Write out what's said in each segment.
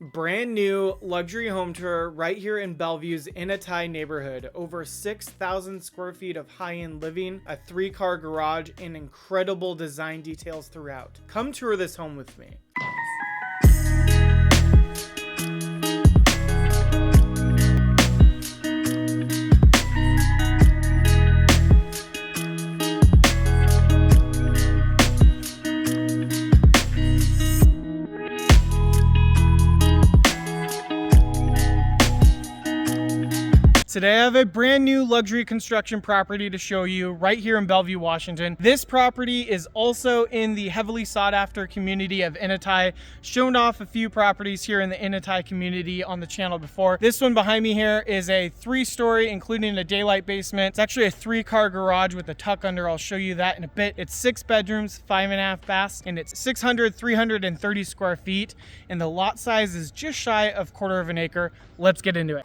Brand new luxury home tour right here in Bellevue's Enatai neighborhood. Over 6,000 square feet of high-end living, a 3-car garage, and incredible design details throughout. Come tour this home with me. Today I have a brand new luxury construction property to show you right here in Bellevue, Washington. This property is also in the heavily sought after community of Enatai. Shown off a few properties here in the Enatai community on the channel before. This one behind me here is a 3-story, including a daylight basement. It's actually a 3-car garage with a tuck under. I'll show you that in a bit. It's 6 bedrooms, 5.5 baths, and it's 330 square feet. And the lot size is just shy of 1/4 of an acre. Let's get into it.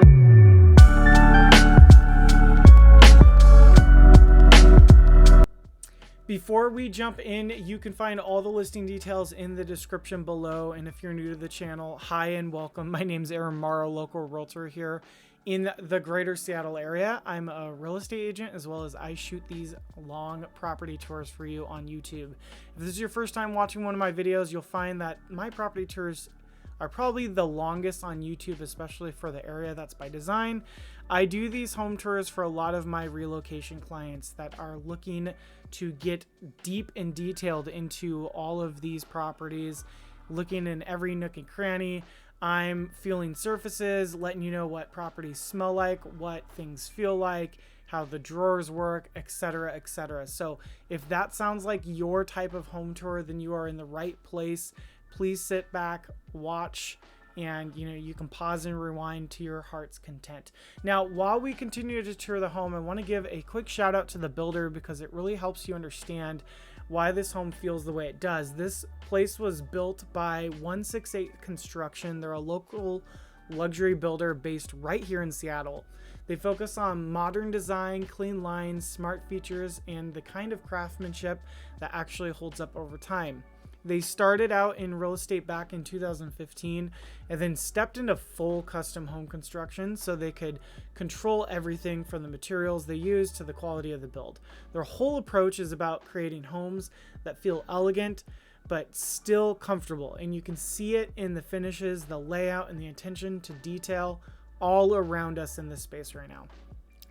Before we jump in, you can find all the listing details in the description below. And if you're new to the channel, hi and welcome. My name's Aaron Morrow, local realtor here in the greater Seattle area. I'm a real estate agent, as well as I shoot these long property tours for you on YouTube. If this is your first time watching one of my videos, you'll find that my property tours are probably the longest on YouTube, especially for the area. That's by design. I do these home tours for a lot of my relocation clients that are looking to get deep and detailed into all of these properties, looking in every nook and cranny. I'm feeling surfaces, letting you know what properties smell like, what things feel like, how the drawers work, etc., etc. So if that sounds like your type of home tour, then you are in the right place. Please sit back, watch, and you can pause and rewind to your heart's content. Now, while we continue to tour the home, I want to give a quick shout out to the builder because it really helps you understand why this home feels the way it does. This place was built by 168 Construction. They're a local luxury builder based right here in Seattle. They focus on modern design, clean lines, smart features, and the kind of craftsmanship that actually holds up over time. They started out in real estate back in 2015 and then stepped into full custom home construction so they could control everything from the materials they use to the quality of the build. Their whole approach is about creating homes that feel elegant but still comfortable, and you can see it in the finishes, the layout, and the attention to detail all around us in this space right now.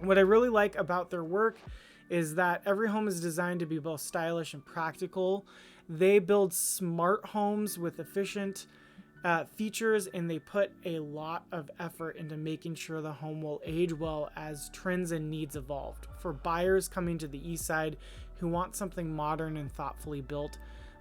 What I really like about their work is that every home is designed to be both stylish and practical. They build smart homes with efficient features, and they put a lot of effort into making sure the home will age well as trends and needs evolved. For buyers coming to the Eastside who want something modern and thoughtfully built,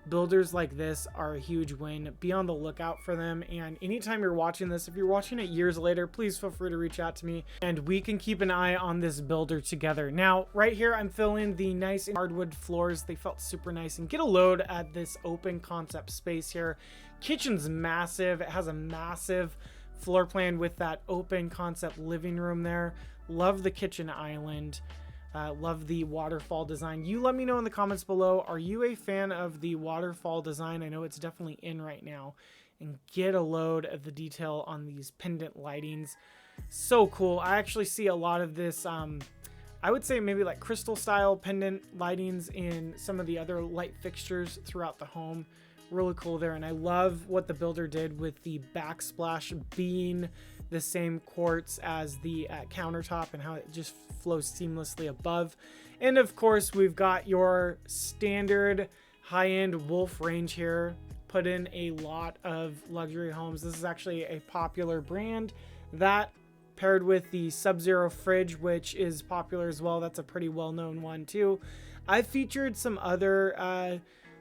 builders like this are a huge win. Be on the lookout for them. And anytime you're watching this, if you're watching it years later, please feel free to reach out to me and we can keep an eye on this builder together. Now, right here, I'm filling the nice hardwood floors. They felt super nice, and get a load at this open concept space here. Kitchen's massive. It has a massive floor plan with that open concept living room there. Love the kitchen island. Love the waterfall design. You let me know in the comments below, are you a fan of the waterfall design? I know it's definitely in right now. And get a load of the detail on these pendant lightings. So cool. I actually see a lot of this, I would say maybe like crystal style pendant lightings in some of the other light fixtures throughout the home. Really cool there. And I love what the builder did with the backsplash being the same quartz as the countertop and how it just flows seamlessly above. And of course, we've got your standard high-end Wolf range here. Put in a lot of luxury homes. This is actually a popular brand that paired with the Sub-Zero fridge, which is popular as well. That's a pretty well-known one too. I've featured some other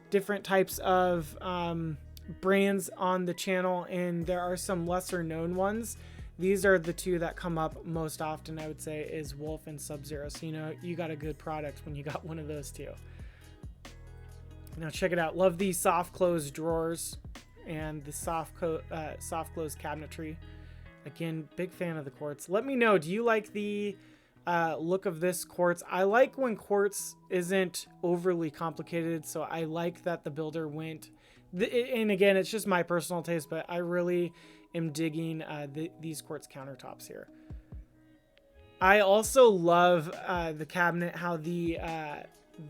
different types of brands on the channel, and there are some lesser known ones. These are the two that come up most often, I would say, is Wolf and Sub-Zero. So you got a good product when you got one of those two. Now check it out. Love these soft close drawers and the soft close cabinetry. Again, big fan of the quartz. Let me know, do you like the look of this quartz? I like when quartz isn't overly complicated, so I like that the builder went, and again, it's just my personal taste, but I really am digging these quartz countertops here. I also love the cabinet, how the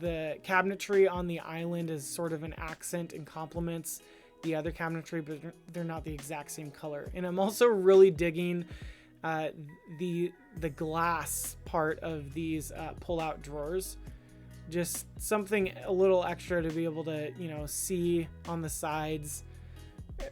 cabinetry on the island is sort of an accent and complements the other cabinetry, but they're not the exact same color. And I'm also really digging the glass part of these pull-out drawers. Just something a little extra to be able to, you know, see on the sides.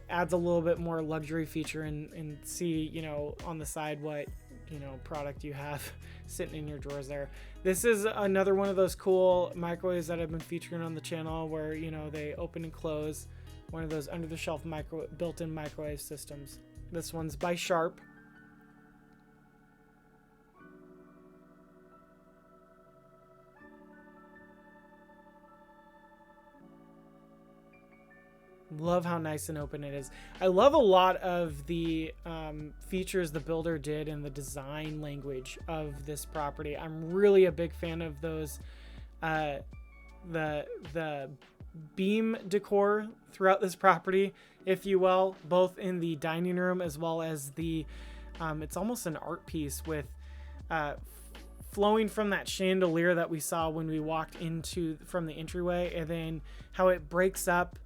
Adds a little bit more luxury feature and see, you know, on the side what, you know, product you have sitting in your drawers there. This is another one of those cool microwaves that I've been featuring on the channel where, you know, they open and close. One of those under the shelf built-in microwave systems. This one's by Sharp. Love how nice and open it is. I love a lot of the features the builder did in the design language of this property. I'm really a big fan of those, the beam decor throughout this property, if you will, both in the dining room as well as the, it's almost an art piece with flowing from that chandelier that we saw when we walked from the entryway, and then how it breaks up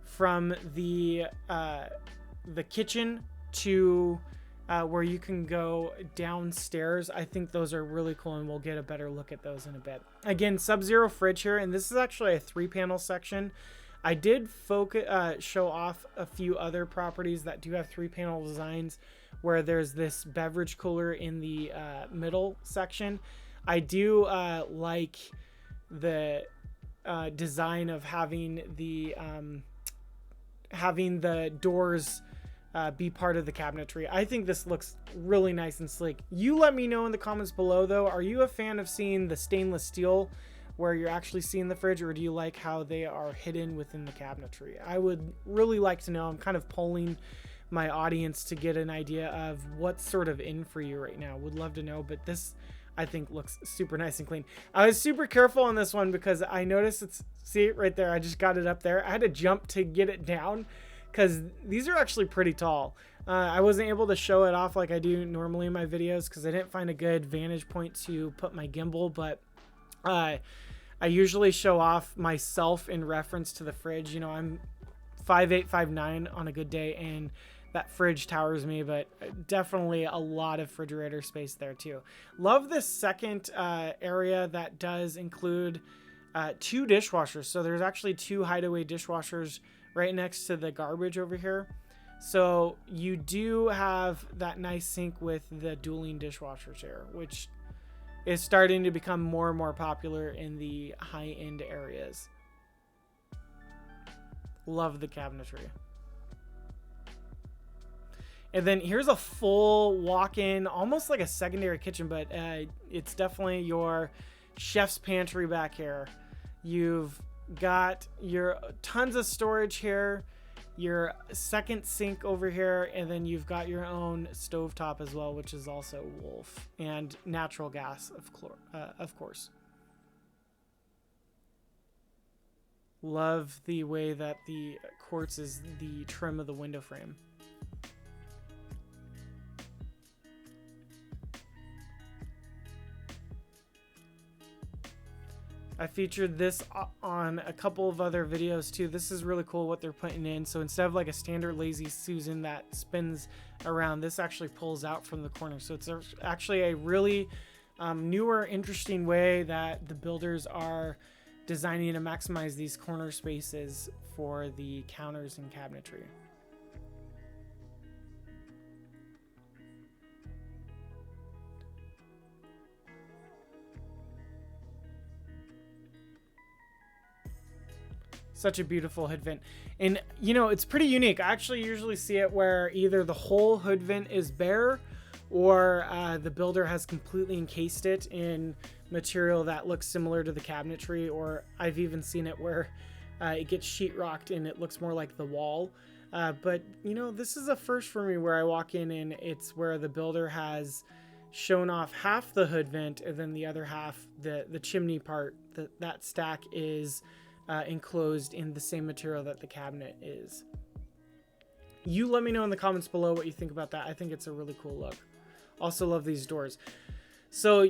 from the kitchen to where you can go downstairs. I think those are really cool, and we'll get a better look at those in a bit. Again, Sub-Zero fridge here, and this is actually a 3-panel section. I did show off a few other properties that do have 3-panel designs where there's this beverage cooler in the middle section. I do like the design of having the doors be part of the cabinetry. I think this looks really nice and sleek. You let me know in the comments below though, are you a fan of seeing the stainless steel where you're actually seeing the fridge, or do you like how they are hidden within the cabinetry? I would really like to know. I'm kind of polling my audience to get an idea of what's sort of in for you right now. Would love to know, but this I think looks super nice and clean. I was super careful on this one because I noticed see it right there. I just got it up there. I had to jump to get it down because these are actually pretty tall. I wasn't able to show it off like I do normally in my videos because I didn't find a good vantage point to put my gimbal, but I usually show off myself in reference to the fridge. You know, I'm 5'8", 5'9" on a good day, and that fridge towers me, but definitely a lot of refrigerator space there too. Love this second area that does include 2 dishwashers. So there's actually 2 hideaway dishwashers right next to the garbage over here. So you do have that nice sink with the dueling dishwashers here, which is starting to become more and more popular in the high-end areas. Love the cabinetry. And then here's a full walk-in, almost like a secondary kitchen, but it's definitely your chef's pantry back here. You've got your tons of storage here, your second sink over here, and then you've got your own stovetop as well, which is also Wolf, and natural gas, of course. Love the way that the quartz is the trim of the window frame. I featured this on a couple of other videos too. This is really cool what they're putting in. So instead of like a standard Lazy Susan that spins around, this actually pulls out from the corner. So it's actually a really newer, interesting way that the builders are designing to maximize these corner spaces for the counters and cabinetry. Such a beautiful hood vent. And you know, it's pretty unique. I actually usually see it where either the whole hood vent is bare, or the builder has completely encased it in material that looks similar to the cabinetry, or I've even seen it where it gets sheetrocked and it looks more like the wall. But you know, this is a first for me where I walk in and it's where the builder has shown off half the hood vent, and then the other half, the chimney part, that stack is enclosed in the same material that the cabinet is. You let me know in the comments below what you think about that. I think it's a really cool look. Also love these doors. So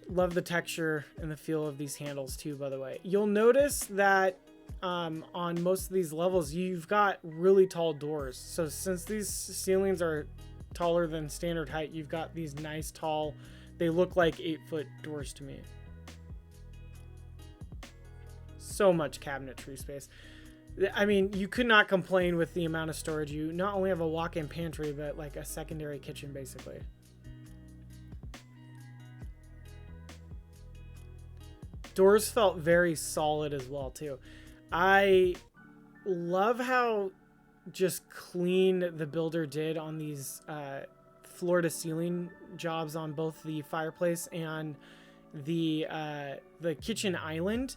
love the texture and the feel of these handles too, by the way. You'll notice that on most of these levels, you've got really tall doors. So since these ceilings are taller than standard height, you've got these nice tall, they look like 8-foot doors to me. So much cabinetry space. I mean, you could not complain with the amount of storage. You not only have a walk-in pantry, but like a secondary kitchen, basically. Doors felt very solid as well, too. I love how just clean the builder did on these floor-to-ceiling jobs on both the fireplace and the kitchen island.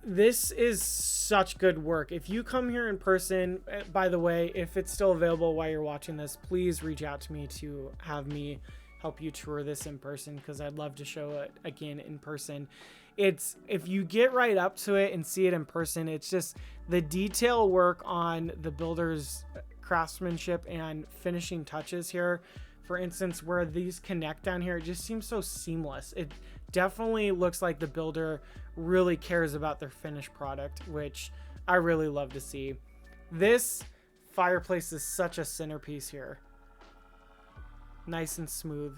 This is such good work. If you come here in person, by the way, if it's still available while you're watching this, please reach out to me to have me help you tour this in person, because I'd love to show it again in person. It's, if you get right up to it and see it in person, it's just the detail work on the builder's craftsmanship and finishing touches here. For instance, where these connect down here, it just seems so seamless. It definitely looks like the builder really cares about their finished product, which I really love to see. This fireplace is such a centerpiece here. Nice and smooth.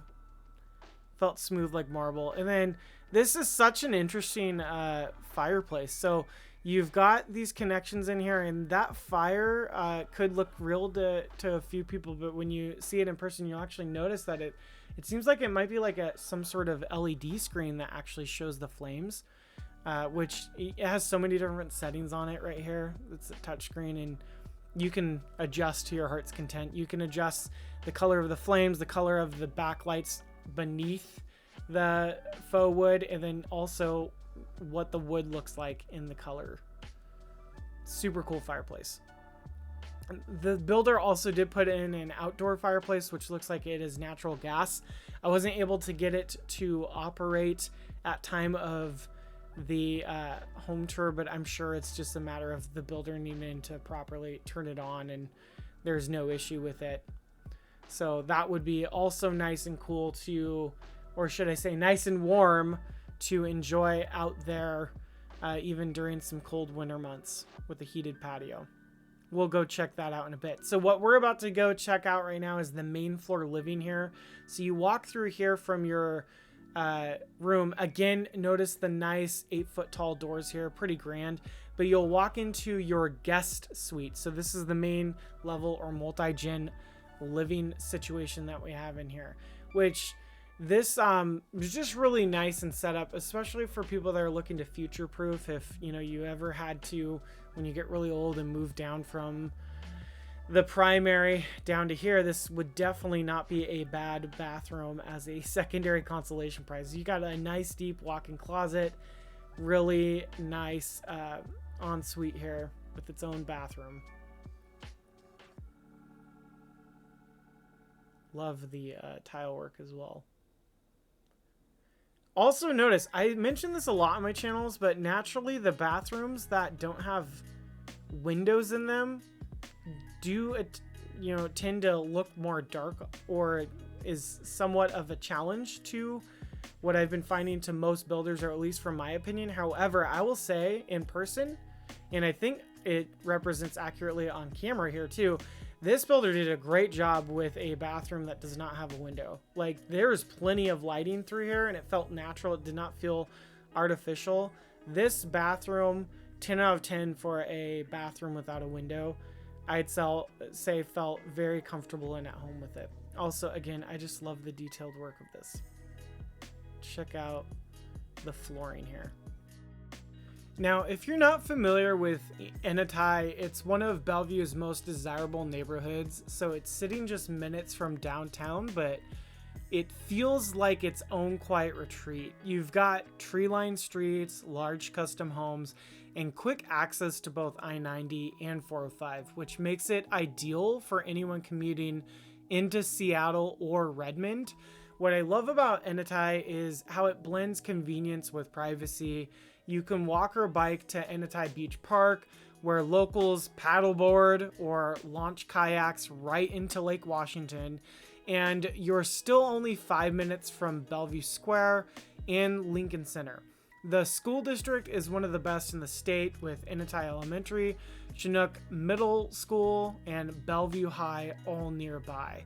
Felt smooth like marble. And then this is such an interesting fireplace. So you've got these connections in here, and that fire could look real to a few people, but when you see it in person, you'll actually notice that it seems like it might be like some sort of LED screen that actually shows the flames, which it has so many different settings on it right here. It's a touch screen, and you can adjust to your heart's content. You can adjust the color of the flames, the color of the backlights beneath the faux wood, and then also what the wood looks like in the color. Super cool fireplace. The builder also did put in an outdoor fireplace, which looks like it is natural gas. I wasn't able to get it to operate at time of the home tour, but I'm sure it's just a matter of the builder needing to properly turn it on, and there's no issue with it. So that would be also nice and cool to, or should I say nice and warm to enjoy out there, even during some cold winter months with a heated patio. We'll go check that out in a bit. So what we're about to go check out right now is the main floor living here. So you walk through here from your room. Again, notice the nice 8-foot tall doors here, pretty grand. But you'll walk into your guest suite. So this is the main level or multi-gen living situation that we have in here, which this is just really nice and set up, especially for people that are looking to future proof. If you ever had to, when you get really old and move down from the primary down to here, this would definitely not be a bad bathroom as a secondary consolation prize. You got a nice deep walk-in closet, really nice ensuite here with its own bathroom. Love the tile work as well. Also notice, I mentioned this a lot on my channels, but naturally the bathrooms that don't have windows in them do tend to look more dark, or is somewhat of a challenge to what I've been finding to most builders, or at least from my opinion. However, I will say in person, and I think it represents accurately on camera here too, this builder did a great job with a bathroom that does not have a window. Like, there's plenty of lighting through here and it felt natural. It did not feel artificial. This bathroom, 10 out of 10 for a bathroom without a window. I'd say felt very comfortable and at home with it. Also, again, I just love the detailed work of this. Check out the flooring here. Now, if you're not familiar with Enatai, it's one of Bellevue's most desirable neighborhoods. So it's sitting just minutes from downtown, but it feels like its own quiet retreat. You've got tree-lined streets, large custom homes, and quick access to both I-90 and 405, which makes it ideal for anyone commuting into Seattle or Redmond. What I love about Enatai is how it blends convenience with privacy. You can walk or bike to Enatai Beach Park, where locals paddleboard or launch kayaks right into Lake Washington. And you're still only 5 minutes from Bellevue Square and Lincoln Center. The school district is one of the best in the state, with Enatai Elementary, Chinook Middle School, and Bellevue High all nearby.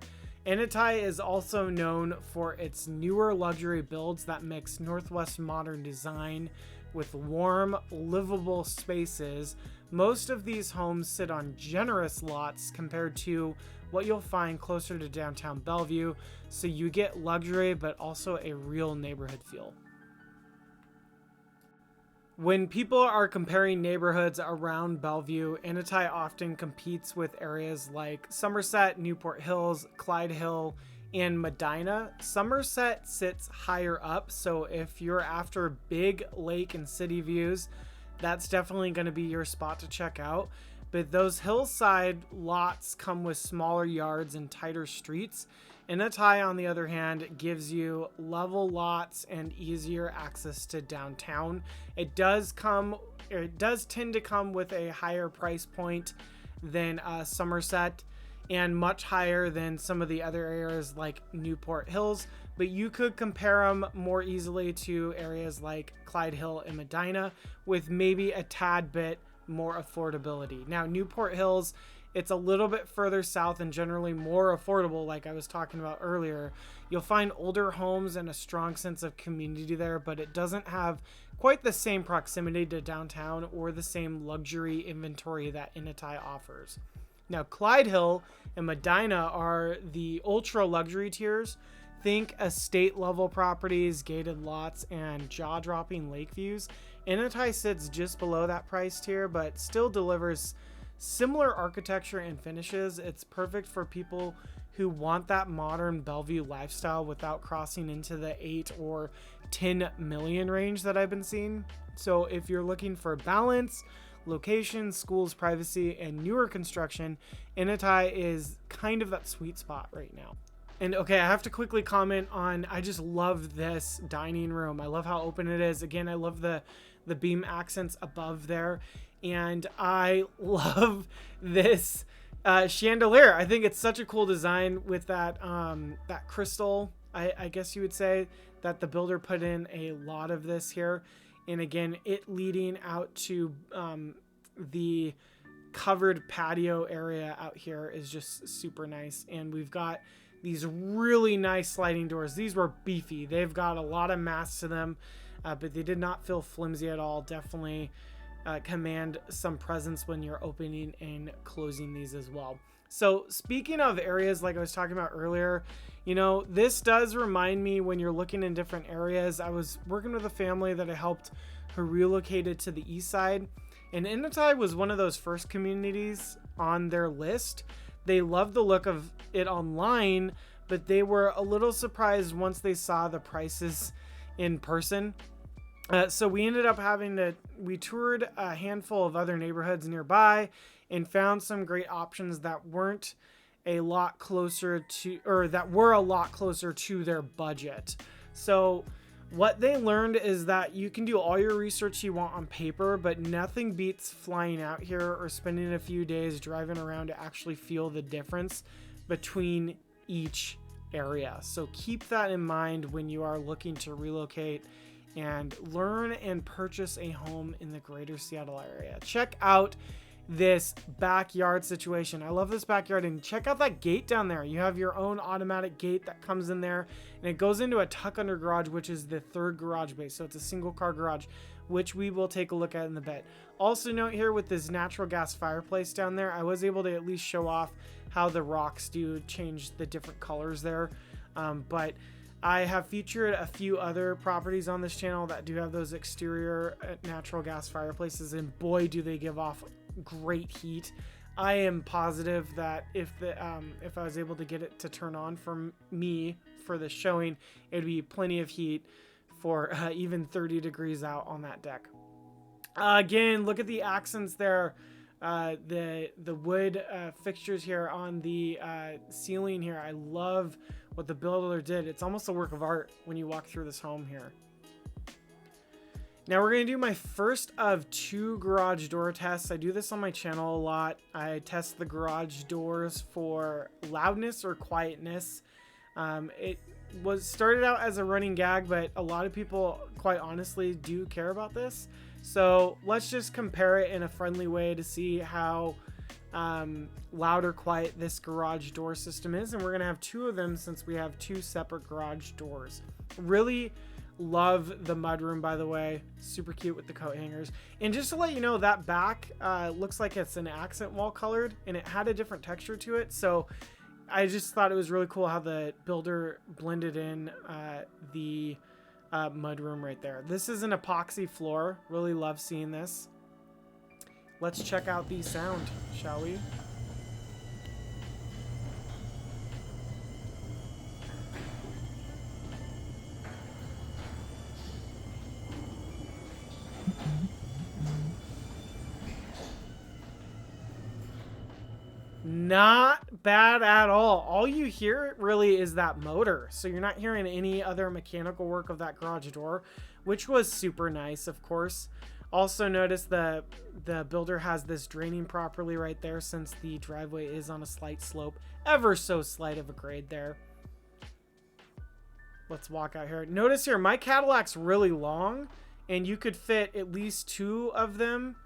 Enatai is also known for its newer luxury builds that mix Northwest modern design with warm, livable spaces. Most of these homes sit on generous lots compared to what you'll find closer to downtown Bellevue, so you get luxury but also a real neighborhood feel. When people are comparing neighborhoods around Bellevue, Enatai often competes with areas like Somerset, Newport Hills, Clyde Hill, and Medina. Somerset sits higher up, so if you're after big lake and city views, that's definitely going to be your spot to check out. But those hillside lots come with smaller yards and tighter streets. Enatai, on the other hand, gives you level lots and easier access to downtown. It does tend to come with a higher price point than Somerset, and much higher than some of the other areas like Newport Hills, but you could compare them more easily to areas like Clyde Hill and Medina, with maybe a tad bit more affordability. Now, Newport Hills, it's a little bit further south and generally more affordable, like I was talking about earlier. You'll find older homes and a strong sense of community there, but it doesn't have quite the same proximity to downtown or the same luxury inventory that Enatai offers. Now, Clyde Hill and Medina are the ultra luxury tiers. Think estate level properties, gated lots, and jaw-dropping lake views. Enatai sits just below that price tier, but still delivers similar architecture and finishes. It's perfect for people who want that modern Bellevue lifestyle without crossing into the 8 or 10 million range that I've been seeing. So if you're looking for balance, location, schools, privacy, and newer construction, Enatai is kind of that sweet spot right now. And okay, I have to quickly comment on, I just love this dining room. I love how open it is. Again, I love the beam accents above there. And I love this chandelier. I think it's such a cool design with that crystal, I guess you would say, that the builder put in a lot of this here. And again, it leading out to the covered patio area out here is just super nice. And we've got these really nice sliding doors. These were beefy. They've got a lot of mass to them, but they did not feel flimsy at all. Definitely command some presence when you're opening and closing these as well. So speaking of areas like I was talking about earlier, you know, this does remind me when you're looking in different areas. I was working with a family that I helped who relocated to the Eastside, and Enatai was one of those first communities on their list. They loved the look of it online, but they were a little surprised once they saw the prices in person. So we ended up we toured a handful of other neighborhoods nearby and found some great options that weren't a lot closer to, or that were a lot closer to their budget. So what they learned is that you can do all your research you want on paper, but nothing beats flying out here or spending a few days driving around to actually feel the difference between each area. So keep that in mind when you are looking to relocate and learn and purchase a home in the greater Seattle area. Check out this backyard situation. I love this backyard, and check out that gate down there. You have your own automatic gate that comes in there, and it goes into a tuck under garage, which is the third garage bay. So it's a single car garage, which we will take a look at in a bit. Also note here with this natural gas fireplace down there, I was able to at least show off how the rocks do change the different colors there. But I have featured a few other properties on this channel that do have those exterior natural gas fireplaces, and boy, do they give off great heat. I am positive that if I was able to get it to turn on for me for the showing, it'd be plenty of heat for even 30 degrees out on that deck. Again, look at the accents there. The wood fixtures here on the ceiling here. I love what the builder did. It's almost a work of art when you walk through this home here. Now we're going to do my first of 2 garage door tests. I do this on my channel a lot. I test the garage doors for loudness or quietness. It was started out as a running gag, but a lot of people, quite honestly, do care about this. So let's just compare it in a friendly way to see how loud or quiet this garage door system is. And we're going to have 2 of them since we have 2 separate garage doors. Really love the mudroom, by the way. Super cute with the coat hangers. And just to let you know, that back looks like it's an accent wall colored, and it had a different texture to it. So I just thought it was really cool how the builder blended in the mudroom right there. This is an epoxy floor. Really love seeing this. Let's check out the sound, shall we? Not bad at all you hear really is that motor, so you're not hearing any other mechanical work of that garage door, which was super nice. Of course, also notice the builder has this draining properly right there, since the driveway is on a slight slope, ever so slight of a grade there. Let's walk out here. Notice here, my Cadillac's really long, and you could fit at least 2 of them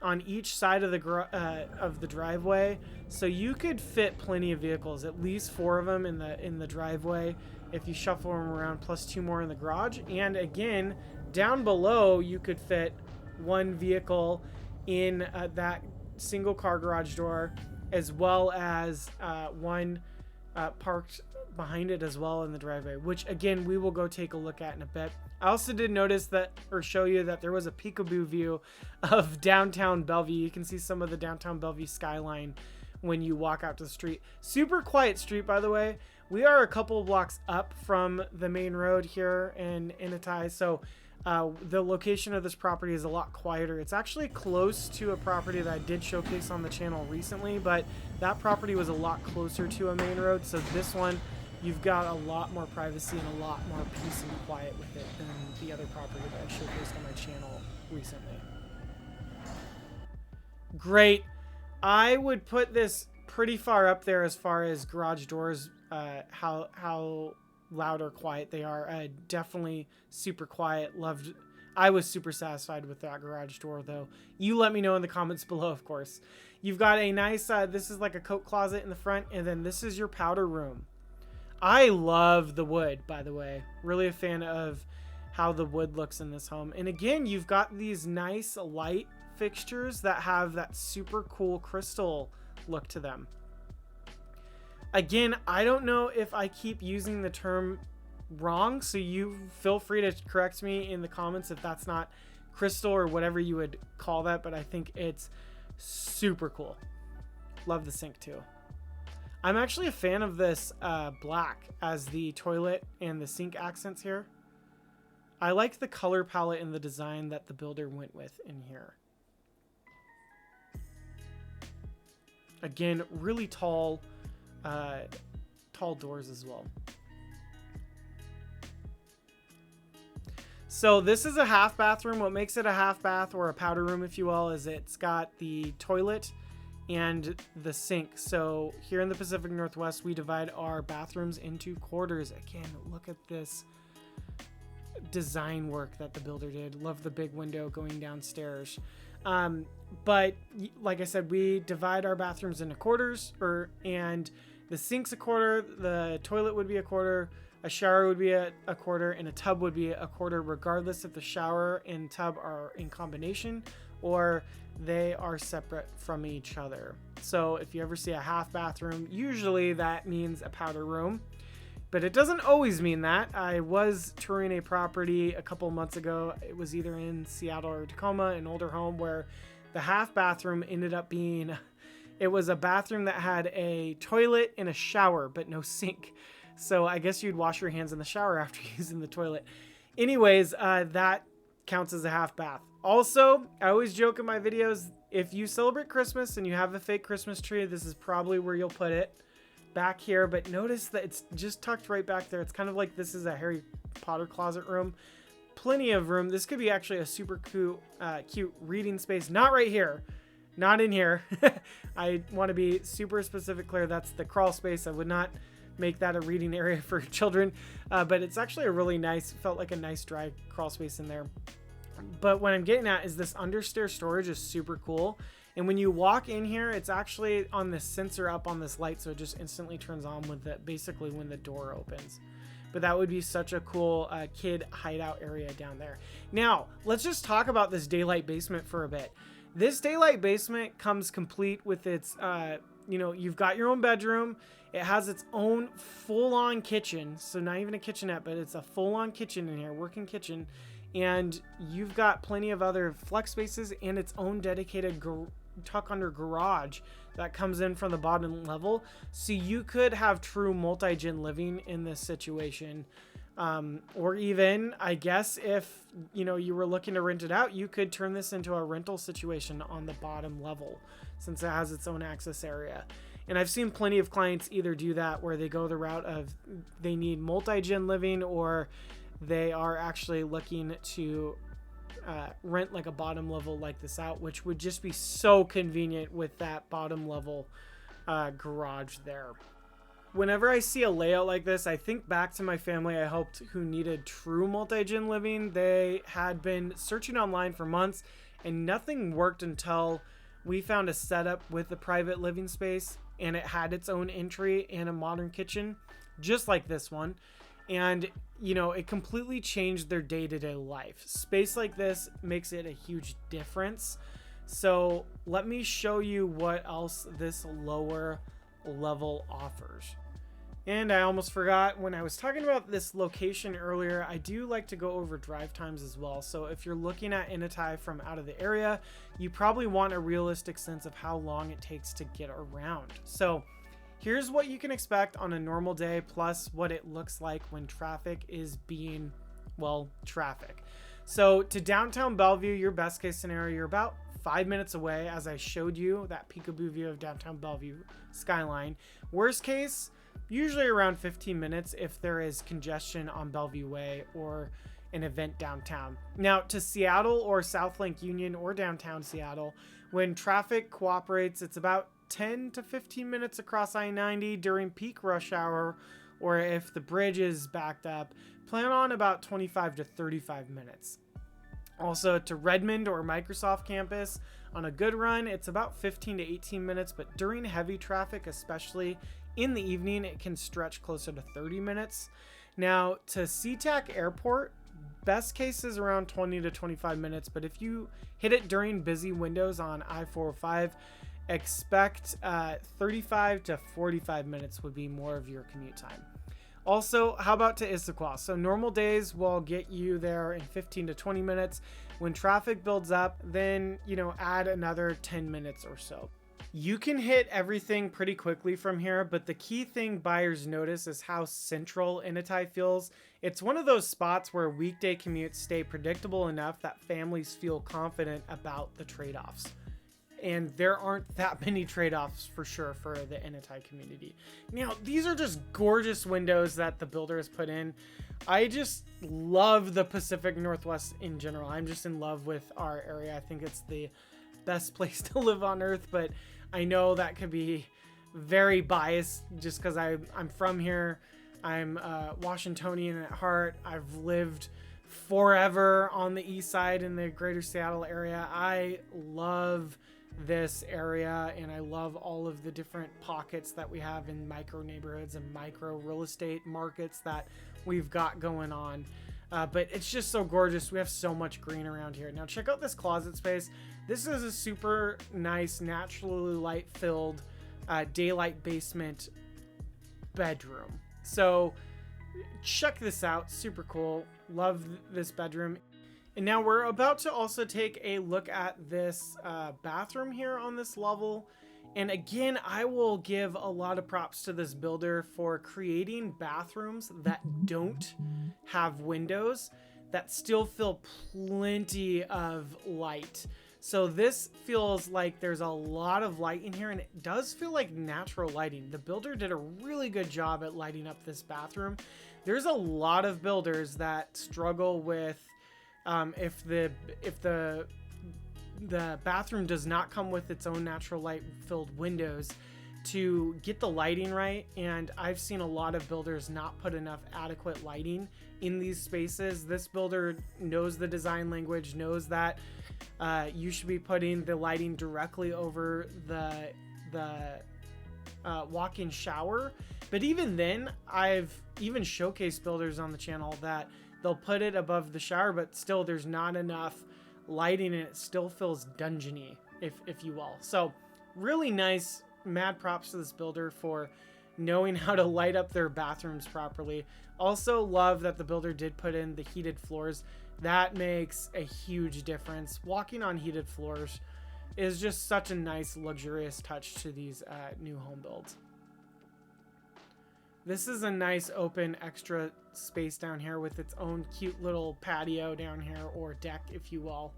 on each side of the driveway, so you could fit plenty of vehicles, at least 4 of them in the driveway if you shuffle them around, plus 2 more in the garage. And again, down below you could fit 1 vehicle in that single car garage door, as well as 1 parked behind it as well in the driveway, which again we will go take a look at in a bit. I also did notice that, or show you that there was a peekaboo view of downtown Bellevue. You can see some of the downtown Bellevue skyline when you walk out to the street. Super quiet street, by the way. We are a couple of blocks up from the main road here in Enatai, so the location of this property is a lot quieter. It's actually close to a property that I did showcase on the channel recently, but that property was a lot closer to a main road, so this one, you've got a lot more privacy and a lot more peace and quiet with it than the other property that I showcased on my channel recently. Great. I would put this pretty far up there as far as garage doors, how loud or quiet they are. Definitely super quiet. I was super satisfied with that garage door, though. You let me know in the comments below, of course. You've got a nice, this is like a coat closet in the front, and then this is your powder room. I love the wood, by the way. Really a fan of how the wood looks in this home. And again, you've got these nice light fixtures that have that super cool crystal look to them. Again, I don't know if I keep using the term wrong, so you feel free to correct me in the comments if that's not crystal or whatever you would call that, but I think it's super cool. Love the sink too. I'm actually a fan of this black as the toilet and the sink accents here. I like the color palette and the design that the builder went with in here. Again, really tall doors as well. So this is a half bathroom. What makes it a half bath, or a powder room if you will, is it's got the toilet and the sink. So here in the Pacific Northwest, we divide our bathrooms into quarters. Again, look at this design work that the builder did. Love the big window going downstairs. But like I said, we divide our bathrooms into quarters, and the sink's a quarter, the toilet would be a quarter, a shower would be a quarter, and a tub would be a quarter, regardless if the shower and tub are in combination or they are separate from each other. So if you ever see a half bathroom, usually that means a powder room, but it doesn't always mean that. I was touring a property a couple months ago. It was either in Seattle or Tacoma, an older home, where the half bathroom ended up being, it was a bathroom that had a toilet and a shower, but no sink. So I guess you'd wash your hands in the shower after using the toilet. Anyways, that counts as a half bath. Also, I always joke in my videos, if you celebrate Christmas and you have a fake Christmas tree, this is probably where you'll put it, back here. But notice that it's just tucked right back there. It's kind of like this is a Harry Potter closet room. plenty of room. This could be actually a super cute reading space. Not right here. Not in here. I want to be super specific, Claire. That's the crawl space. I would not make that a reading area for children. But it's actually a really nice, felt like a nice dry crawl space in there. But what I'm getting at is this understair storage is super cool. And when you walk in here, it's actually on this sensor up on this light. So it just instantly turns on with it, basically when the door opens. But that would be such a cool kid hideout area down there. Now, let's just talk about this daylight basement for a bit. This daylight basement comes complete with its, you've got your own bedroom. It has its own full-on kitchen. So not even a kitchenette, but it's a full-on kitchen in here, working kitchen. And you've got plenty of other flex spaces and its own dedicated tuck under garage that comes in from the bottom level. So you could have true multi-gen living in this situation. Or even, I guess, if you were looking to rent it out, you could turn this into a rental situation on the bottom level since it has its own access area. And I've seen plenty of clients either do that where they go the route of they need multi-gen living, or they are actually looking to rent like a bottom level like this out, which would just be so convenient with that bottom level garage there. Whenever I see a layout like this, I think back to my family I helped who needed true multi-gen living. They had been searching online for months and nothing worked until we found a setup with a private living space, and it had its own entry and a modern kitchen just like this one. And it completely changed their day-to-day life. Space like this makes it a huge difference. So let me show you what else this lower level offers. And I almost forgot, when I was talking about this location earlier, I do like to go over drive times as well. So if you're looking at Enatai from out of the area, you probably want a realistic sense of how long it takes to get around. So here's what you can expect on a normal day, plus what it looks like when traffic is being, traffic. So to downtown Bellevue, your best case scenario, you're about 5 minutes away, as I showed you that peekaboo view of downtown Bellevue skyline. Worst case, usually around 15 minutes if there is congestion on Bellevue Way or an event downtown. Now to Seattle or South Lake Union or downtown Seattle, when traffic cooperates, it's about 10 to 15 minutes across I-90 during peak rush hour, or if the bridge is backed up, plan on about 25 to 35 minutes. Also to Redmond or Microsoft campus, on a good run, it's about 15 to 18 minutes, but during heavy traffic, especially in the evening, it can stretch closer to 30 minutes. Now to SeaTac Airport, best case is around 20 to 25 minutes, but if you hit it during busy windows on I-405, expect 35 to 45 minutes would be more of your commute time. Also, how about to Issaquah? So normal days will get you there in 15 to 20 minutes. When traffic builds up, then, add another 10 minutes or so. You can hit everything pretty quickly from here, but the key thing buyers notice is how central Enatai feels. It's one of those spots where weekday commutes stay predictable enough that families feel confident about the trade-offs. And there aren't that many trade-offs for sure for the Enatai community. Now, these are just gorgeous windows that the builder has put in. I just love the Pacific Northwest in general. I'm just in love with our area. I think it's the best place to live on earth, but I know that could be very biased just because I'm from here. I'm Washingtonian at heart. I've lived forever on the east side in the greater Seattle area. I love this area, and I love all of the different pockets that we have in micro neighborhoods and micro real estate markets that we've got going on. But it's just so gorgeous. We have so much green around here. Now check out this closet space. This is a super nice, naturally light filled daylight basement bedroom. So check this out. Super cool. Love this bedroom. And now we're about to also take a look at this bathroom here on this level. And again, I will give a lot of props to this builder for creating bathrooms that don't have windows that still feel plenty of light. So this feels like there's a lot of light in here, and it does feel like natural lighting. The builder did a really good job at lighting up this bathroom. There's a lot of builders that struggle with If the bathroom does not come with its own natural light filled windows, to get the lighting right, and I've seen a lot of builders not put enough adequate lighting in these spaces. This builder knows the design language, knows that you should be putting the lighting directly over the walk-in shower. But even then, I've even showcased builders on the channel that they'll put it above the shower, but still there's not enough lighting and it still feels dungeony, if you will. So really nice. Mad props to this builder for knowing how to light up their bathrooms properly. Also love that the builder did put in the heated floors. That makes a huge difference. Walking on heated floors is just such a nice luxurious touch to these new home builds. This is a nice open extra space down here with its own cute little patio down here, or deck if you will.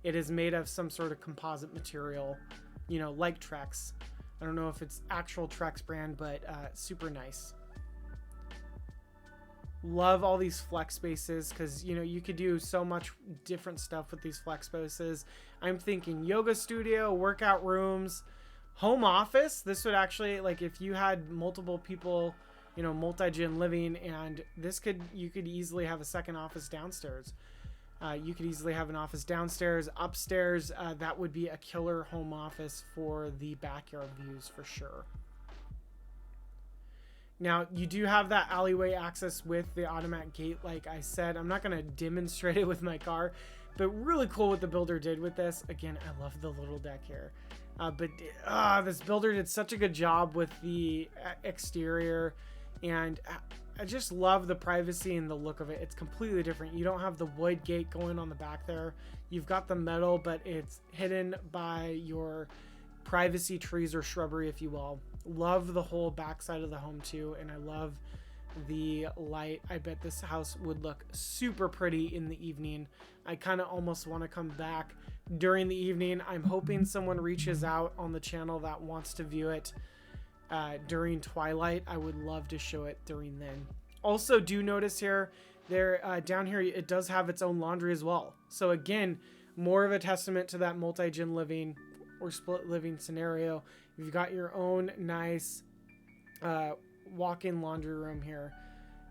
It is made of some sort of composite material, you know, like Trex. I don't know if it's actual Trex brand, but super nice. Love all these flex spaces because, you know, you could do so much different stuff with these flex spaces. I'm thinking yoga studio, workout rooms, home office. This would actually, like, if you had multiple people, you know, multi-gen living, and you could easily have a second office downstairs. You could easily have an office downstairs, upstairs. That would be a killer home office for the backyard views for sure. Now, you do have that alleyway access with the automatic gate, like I said. I'm not going to demonstrate it with my car, but really cool what the builder did with this. Again, I love the little deck here. This builder did such a good job with the exterior, and I just love the privacy and the look of it. It's completely different. You don't have the wood gate going on the back there. You've got the metal, but it's hidden by your privacy trees or shrubbery, if you will. Love the whole back side of the home too, and I love the light. I bet this house would look super pretty in the evening. I kind of almost want to come back during the evening. I'm hoping someone reaches out on the channel that wants to view it during twilight. I would love to show it during then. Also, do notice here, down here, it does have its own laundry as well. So again, more of a testament to that multi-gen living or split living scenario. You've got your own nice walk-in laundry room here,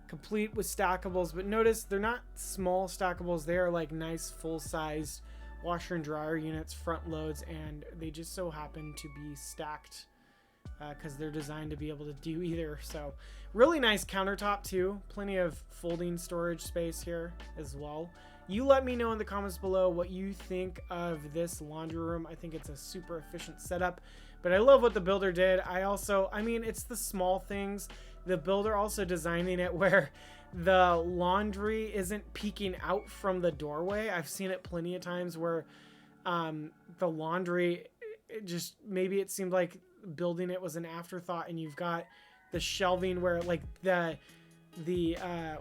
complete with stackables. But notice they're not small stackables. They are like nice full-size washer and dryer units, front loads, and they just so happen to be stacked because they're designed to be able to do either. So really nice countertop too. Plenty of folding storage space here as well. You let me know in the comments below what you think of this laundry room. I think it's a super efficient setup, but I love what the builder did. I mean, it's the small things. The builder also designing it where the laundry isn't peeking out from the doorway. I've seen it plenty of times where the laundry, maybe it seemed like building it was an afterthought, and you've got the shelving where like the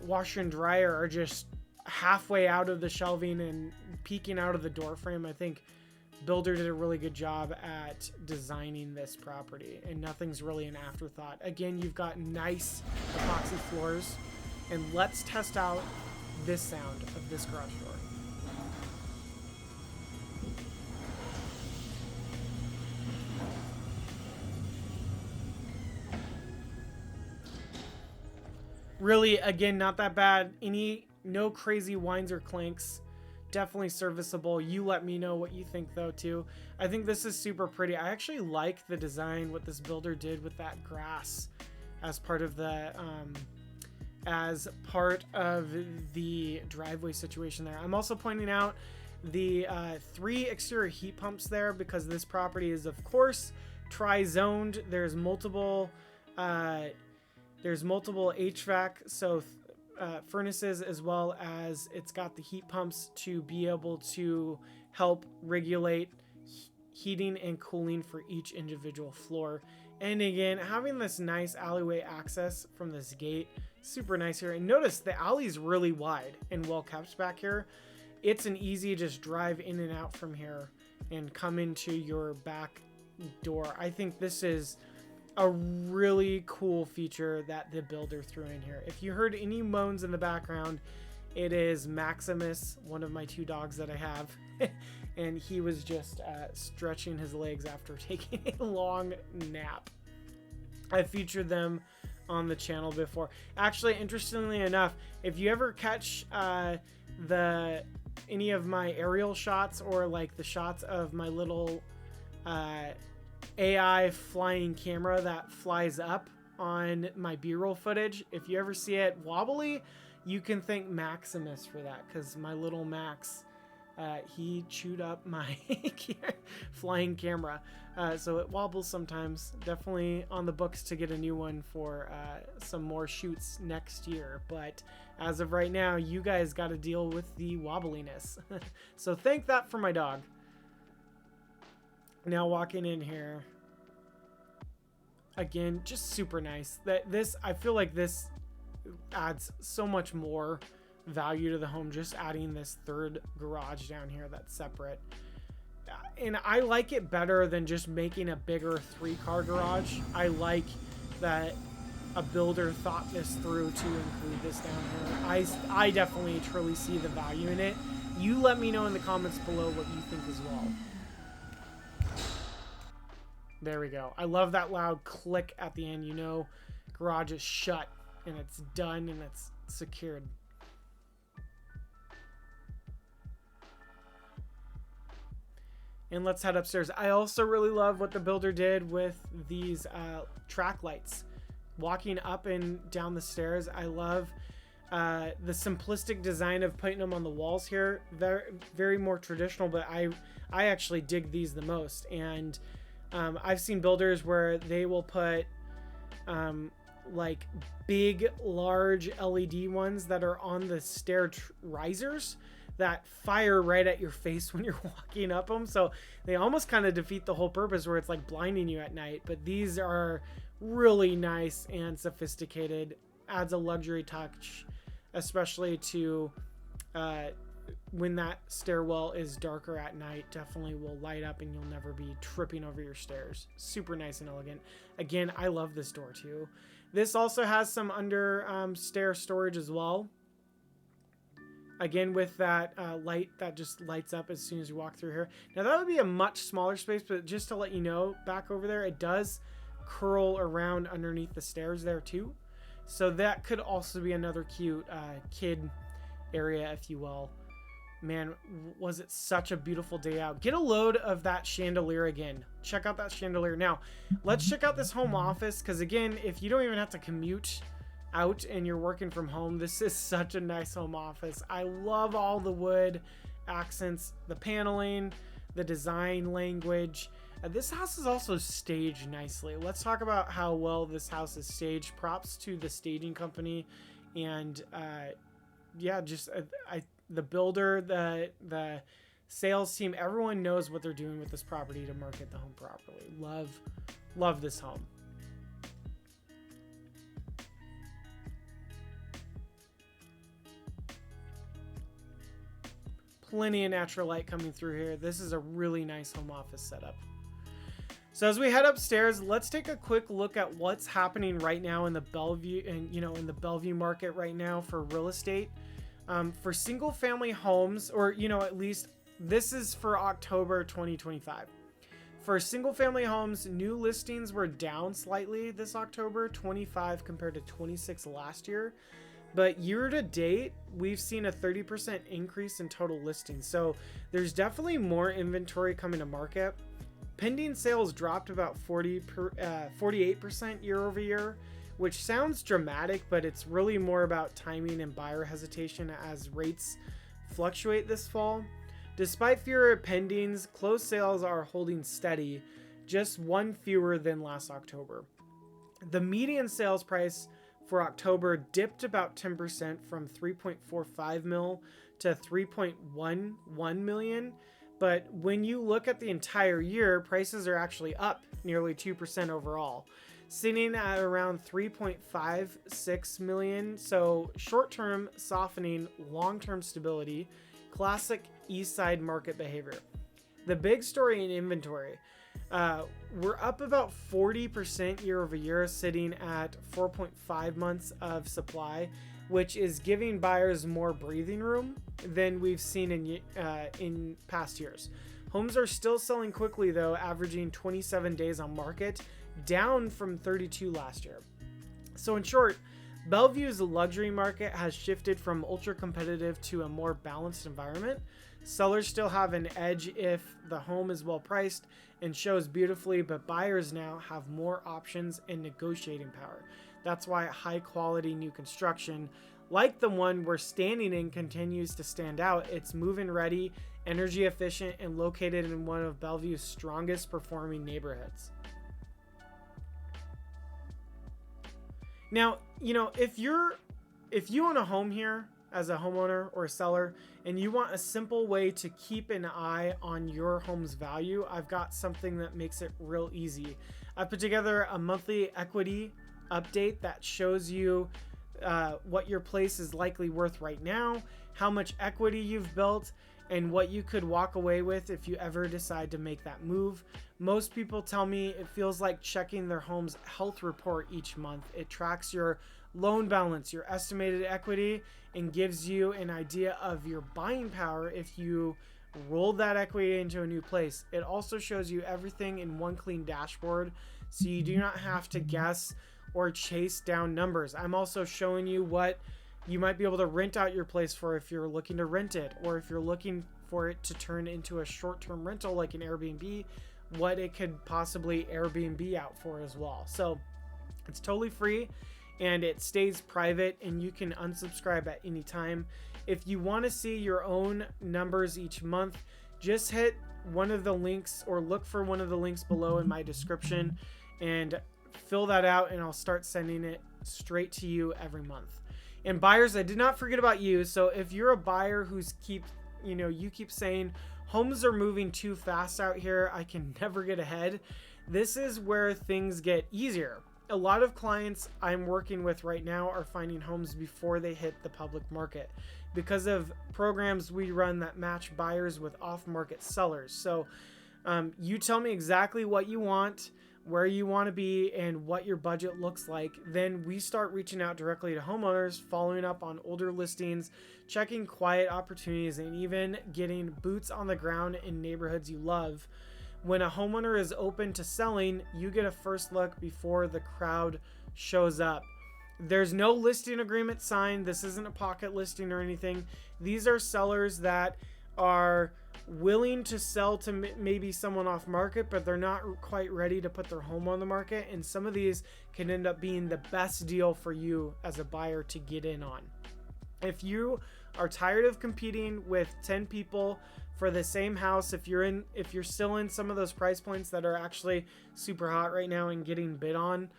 washer and dryer are just halfway out of the shelving and peeking out of the door frame. I think builder did a really good job at designing this property, and nothing's really an afterthought. Again, you've got nice epoxy floors, and let's test out this sound of this garage door. Really, again, not that bad. No crazy whines or clanks. Definitely serviceable. You let me know what you think though too. I think this is super pretty. I actually like the design, what this builder did with that grass as part of the driveway situation there. I'm also pointing out the 3 exterior heat pumps there because this property is of course tri-zoned. There's multiple HVAC, so furnaces, as well as it's got the heat pumps to be able to help regulate heating and cooling for each individual floor. And again, having this nice alleyway access from this gate, super nice here. And notice the alley is really wide and well kept back here. It's an easy just drive in and out from here and come into your back door. I think this is a really cool feature that the builder threw in here. If you heard any moans in the background, It is Maximus, one of my 2 dogs that I have. And he was just stretching his legs after taking a long nap. I featured them on the channel before. Actually, interestingly enough, if you ever catch any of my aerial shots, or like the shots of my little AI flying camera that flies up on my B-roll footage, if you ever see it wobbly, you can thank Maximus for that, because my little Max, he chewed up my flying camera. So it wobbles sometimes. Definitely on the books to get a new one for some more shoots next year. But as of right now, you guys got to deal with the wobbliness. So thank that for my dog. Now walking in here. Again, just super nice. I feel like this adds so much more value to the home, just adding this 3rd garage down here that's separate. And I like it better than just making a bigger 3-car garage. I like that a builder thought this through to include this down here. I definitely truly see the value in it. You let me know in the comments below what you think as well. There we go. I love that loud click at the end. You know, garage is shut and it's done and it's secured. And let's head upstairs. I also really love what the builder did with these track lights. Walking up and down the stairs, I love the simplistic design of putting them on the walls here. Very, very more traditional, but I actually dig these the most. And I've seen builders where they will put like big, large LED ones that are on the stair risers that fire right at your face when you're walking up them. So they almost kind of defeat the whole purpose, where it's like blinding you at night. But these are really nice and sophisticated. Adds a luxury touch, especially to when that stairwell is darker at night. Definitely will light up and you'll never be tripping over your stairs. Super nice and elegant. Again, I love this door too. This also has some under stair storage as well. Again, with that light that just lights up as soon as you walk through here. Now, that would be a much smaller space, but just to let you know, back over there, it does curl around underneath the stairs there too. So that could also be another cute kid area, if you will. Man, was it such a beautiful day out. Get a load of that chandelier again. Check out that chandelier. Now, let's check out this home office, because again, if you don't even have to commute out and you're working from home, this is such a nice home office. I love all the wood accents, the paneling, the design language. This house is also staged nicely. Let's talk about how well this house is staged. Props to the staging company, and yeah, just the builder, the sales team, everyone knows what they're doing with this property to market the home properly. Love this home. Plenty of natural light coming through here. This is a really nice home office setup. So as we head upstairs, let's take a quick look at what's happening right now in the Bellevue and in the Bellevue market right now for real estate. For single family homes, or at least this is for October 2025. For single family homes, new listings were down slightly this October, 25 compared to 26 last year. But year to date, we've seen a 30% increase in total listings. So there's definitely more inventory coming to market. Pending sales dropped about 48% year over year, which sounds dramatic, but it's really more about timing and buyer hesitation as rates fluctuate this fall. Despite fewer pendings, closed sales are holding steady, just one fewer than last October. The median sales price for October dipped about 10% from 3.45 mil to 3.11 million. But when you look at the entire year, prices are actually up nearly 2% overall, sitting at around 3.56 million. So short-term softening, long-term stability, classic Eastside market behavior. The big story in inventory. We're up about 40% year over year, sitting at 4.5 months of supply, which is giving buyers more breathing room than we've seen in past years. Homes are still selling quickly though, averaging 27 days on market, down from 32 last year. So in short, Bellevue's luxury market has shifted from ultra competitive to a more balanced environment. Sellers still have an edge if the home is well priced and shows beautifully, but buyers now have more options and negotiating power. That's why high quality new construction, like the one we're standing in, continues to stand out. It's move-in ready, energy efficient, and located in one of Bellevue's strongest performing neighborhoods. Now, if you own a home here as a homeowner or a seller and you want a simple way to keep an eye on your home's value, I've got something that makes it real easy. I put together a monthly equity update that shows you what your place is likely worth right now, how much equity you've built, and what you could walk away with if you ever decide to make that move. Most people tell me it feels like checking their home's health report each month. It tracks your loan balance, your estimated equity, and gives you an idea of your buying power if you roll that equity into a new place. It also shows you everything in one clean dashboard, so you do not have to guess or chase down numbers. I'm also showing you what you might be able to rent out your place for if you're looking to rent it, or if you're looking for it to turn into a short-term rental like an Airbnb, what it could possibly Airbnb out for as well. So it's totally free and it stays private, and you can unsubscribe at any time. If you want to see your own numbers each month, just hit one of the links or look for one of the links below in my description and fill that out, and I'll start sending it straight to you every month. And buyers, I did not forget about you. So if you're a buyer who's you keep saying homes are moving too fast out here, I can never get ahead, this is where things get easier. A lot of clients I'm working with right now are finding homes before they hit the public market because of programs we run that match buyers with off-market sellers. So you tell me exactly what you want, where you want to be, and what your budget looks like. Then we start reaching out directly to homeowners, following up on older listings, checking quiet opportunities, and even getting boots on the ground in neighborhoods you love. When a homeowner is open to selling, you get a first look before the crowd shows up. There's no listing agreement signed. This isn't a pocket listing or anything. These are sellers that are willing to sell to maybe someone off market, but they're not quite ready to put their home on the market. And some of these can end up being the best deal for you as a buyer to get in on. If you are tired of competing with 10 people for the same house, if you're still in some of those price points that are actually super hot right now and getting bid on,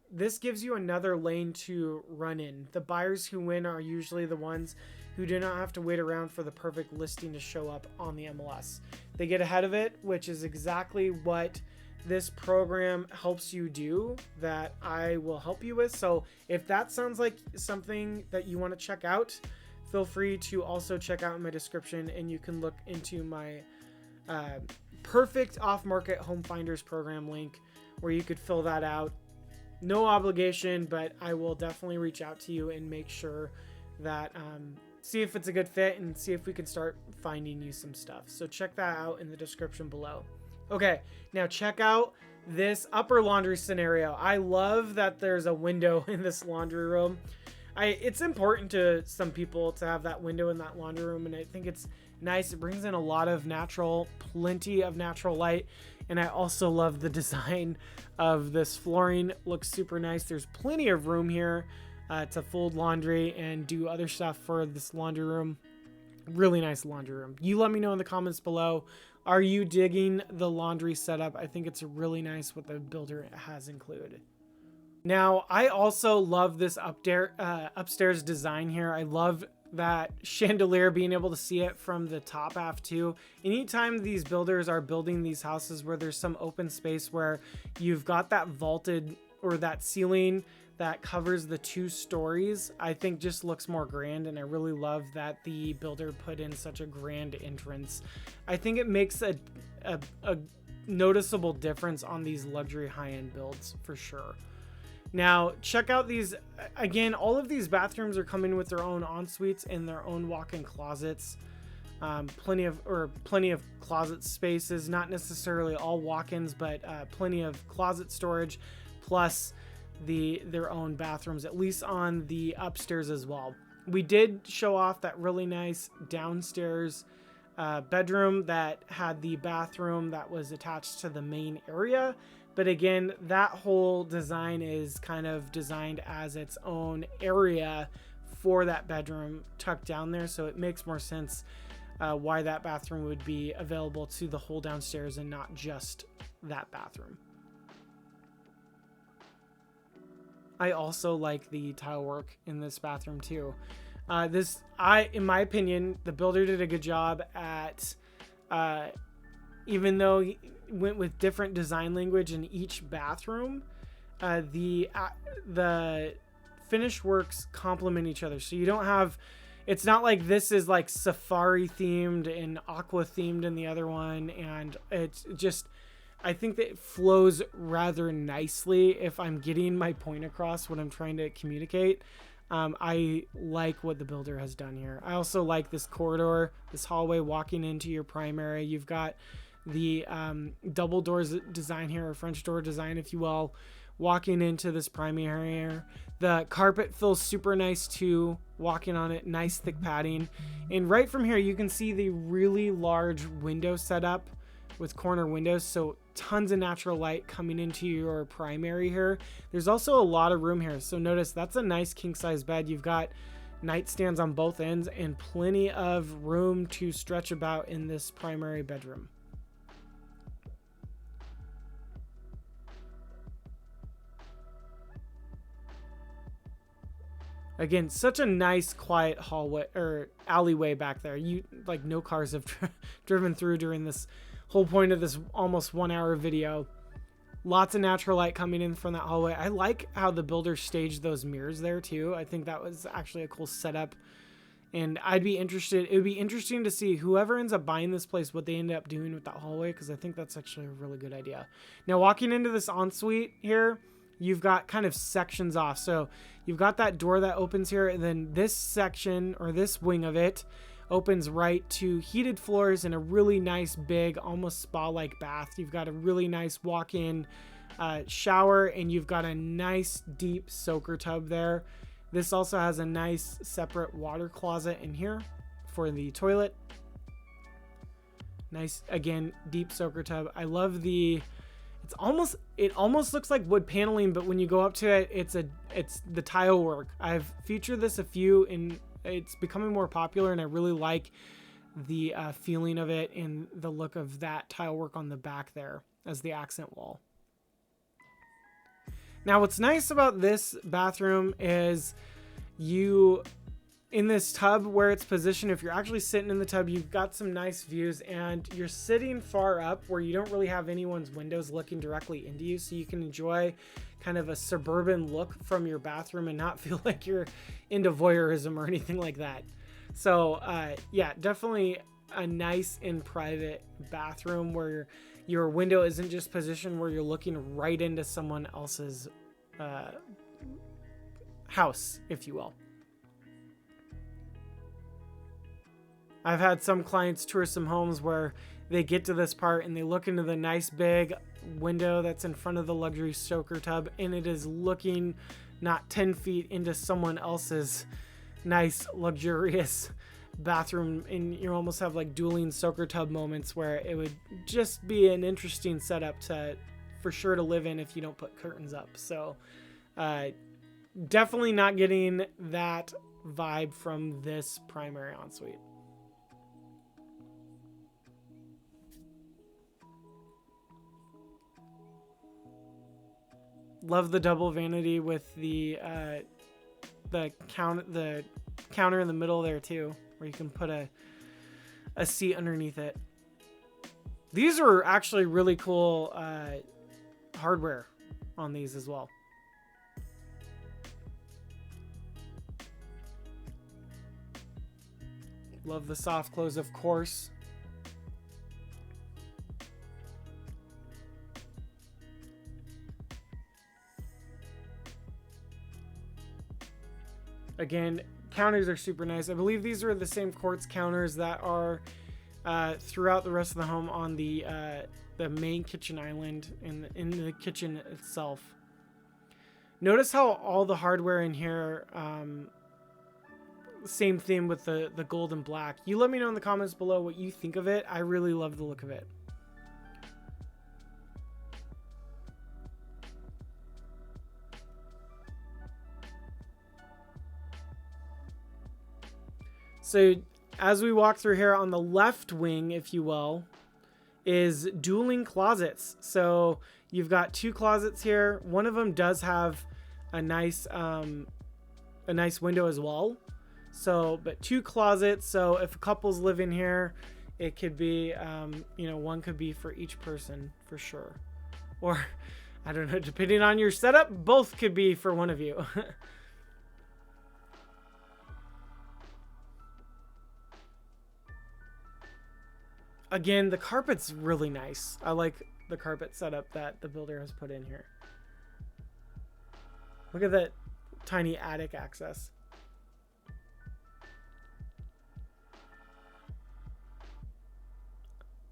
this gives you another lane to run in. The buyers who win are usually the ones who do not have to wait around for the perfect listing to show up on the MLS. They get ahead of it, which is exactly what this program helps you do, that I will help you with. So if that sounds like something that you want to check out, feel free to also check out in my description, and you can look into my perfect off-market home finders program link where you could fill that out. No obligation, but I will definitely reach out to you and make sure that see if it's a good fit and see if we can start finding you some stuff. So check that out in the description below. Okay, now check out this upper laundry scenario. I love that there's a window in this laundry room. It's important to some people to have that window in that laundry room, and I think it's nice. It brings in a lot of plenty of natural light, and I also love the design of this flooring. Looks super nice. There's plenty of room here to fold laundry and do other stuff for this laundry room. Really nice laundry room. You let me know in the comments below. Are you digging the laundry setup? I think it's really nice what the builder has included. Now, I also love this upstairs design here. I love that chandelier, being able to see it from the top half too. Anytime these builders are building these houses where there's some open space where you've got that vaulted or that ceiling that covers the 2 stories, I think just looks more grand, and I really love that the builder put in such a grand entrance. I think it makes noticeable difference on these luxury high-end builds for sure. Now, check out these. Again, all of these bathrooms are coming with their own en-suites and their own walk-in closets. Plenty of closet spaces, not necessarily all walk-ins, but plenty of closet storage, plus their own bathrooms, at least on the upstairs as well. We did show off that really nice downstairs bedroom that had the bathroom that was attached to the main area. But again, that whole design is kind of designed as its own area for that bedroom tucked down there. So it makes more sense why that bathroom would be available to the whole downstairs and not just that bathroom. I also like the tile work in this bathroom too. In my opinion, the builder did a good job at, even though he went with different design language in each bathroom, the finished works complement each other. So you don't have, it's not like this is like safari themed and aqua themed in the other one. And it's just, I think that it flows rather nicely if I'm getting my point across what I'm trying to communicate. I like what the builder has done here. I also like this corridor, this hallway walking into your primary. You've got the double doors design here, or French door design, if you will, walking into this primary area. The carpet feels super nice too, walking on it, nice thick padding. And right from here, you can see the really large window setup with corner windows, so tons of natural light coming into your primary here. There's also a lot of room here, so notice that's a nice king size bed. You've got nightstands on both ends and plenty of room to stretch about in this primary bedroom. Again, such a nice quiet hallway or alleyway back there. You like no cars have driven through during this whole point of this almost 1 hour video. Lots of natural light coming in from that hallway. I like how the builder staged those mirrors there too. I think that was actually a cool setup. And it would be interesting to see whoever ends up buying this place, what they end up doing with that hallway, because I think that's actually a really good idea. Now, walking into this ensuite here, you've got kind of sections off. So you've got that door that opens here, and then this section or this wing of it opens right to heated floors and a really nice big, almost spa-like bath. You've got a really nice walk-in shower, and you've got a nice deep soaker tub there. This also has a nice separate water closet in here for the toilet. Nice, again, deep soaker tub. I love it almost looks like wood paneling, but when you go up to it, it's the tile work. I've featured this a few and it's becoming more popular, and I really like the feeling of it and the look of that tile work on the back there as the accent wall. Now, what's nice about this bathroom is in this tub where it's positioned, if you're actually sitting in the tub, you've got some nice views, and you're sitting far up where you don't really have anyone's windows looking directly into you, so you can enjoy kind of a suburban look from your bathroom and not feel like you're into voyeurism or anything like that. So yeah, definitely a nice and private bathroom where your window isn't just positioned where you're looking right into someone else's house, if you will. I've had some clients tour some homes where they get to this part and they look into the nice big window that's in front of the luxury soaker tub, and it is looking not 10 feet into someone else's nice luxurious bathroom, and you almost have like dueling soaker tub moments where it would just be an interesting setup for sure to live in if you don't put curtains up. So definitely not getting that vibe from this primary ensuite. Love the double vanity with the counter in the middle there too, where you can put a seat underneath it. These are actually really cool hardware on these as well. Love the soft close, of course. Again, counters are super nice. I believe these are the same quartz counters that are throughout the rest of the home on the main kitchen island in the kitchen itself. Notice how all the hardware in here, same theme with the gold and black. You let me know in the comments below what you think of it. I really love the look of it. So as we walk through here on the left wing, if you will, is dueling closets. So you've got 2 closets here. One of them does have a nice window as well. So, but 2 closets. So if a couple's live in here, it could be, one could be for each person for sure. Or I don't know, depending on your setup, both could be for one of you. Again, the carpet's really nice. I like the carpet setup that the builder has put in here. Look at that tiny attic access.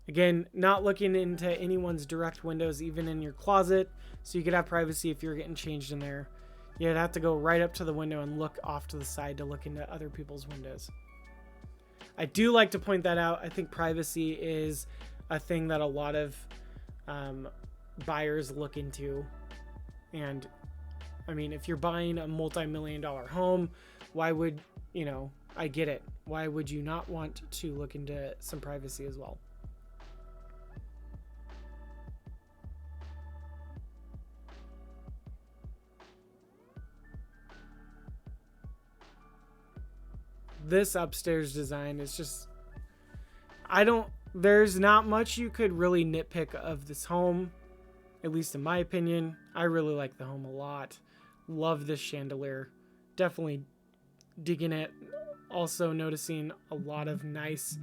Again, not looking into anyone's direct windows, even in your closet, so you could have privacy if you're getting changed in there. You'd have to go right up to the window and look off to the side to look into other people's windows. I do like to point that out. I think privacy is a thing that a lot of buyers look into. And I mean, if you're buying a multi-million-dollar home, why would, I get it. Why would you not want to look into some privacy as well? This upstairs design is just, there's not much you could really nitpick of this home, at least in my opinion. I really like the home a lot. Love this chandelier. Definitely digging it. Also noticing a lot of nice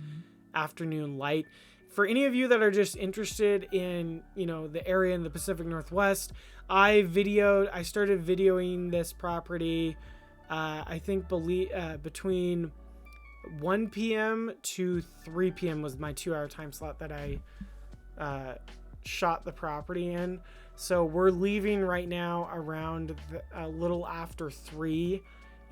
afternoon light. For any of you that are just interested in, the area in the Pacific Northwest, I started videoing this property I think between 1 p.m. to 3 p.m. was my 2-hour time slot that I shot the property in. So we're leaving right now around a little after 3,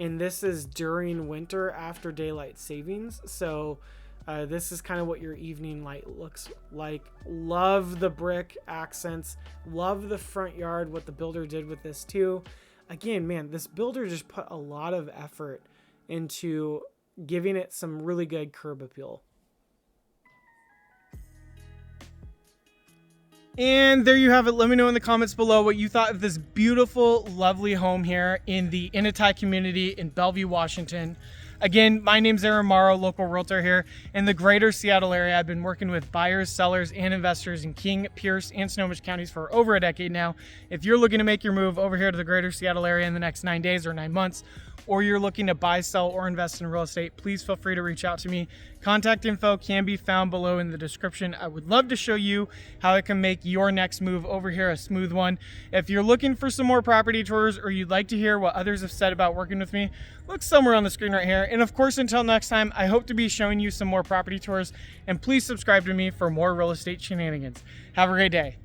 and this is during winter after daylight savings. So this is kind of what your evening light looks like. Love the brick accents. Love the front yard, what the builder did with this too. Again, man, this builder just put a lot of effort into giving it some really good curb appeal. And there you have it. Let me know in the comments below what you thought of this beautiful, lovely home here in the Enatai community in Bellevue, Washington. Again, my name's Aaron Morrow, local realtor here in the greater Seattle area. I've been working with buyers, sellers, and investors in King, Pierce, and Snohomish counties for over a decade now. If you're looking to make your move over here to the greater Seattle area in the next 9 days or 9 months, or you're looking to buy, sell, or invest in real estate, please feel free to reach out to me. Contact info can be found below in the description. I would love to show you how I can make your next move over here a smooth one. If you're looking for some more property tours or you'd like to hear what others have said about working with me, look somewhere on the screen right here. And of course, until next time, I hope to be showing you some more property tours, and please subscribe to me for more real estate shenanigans. Have a great day.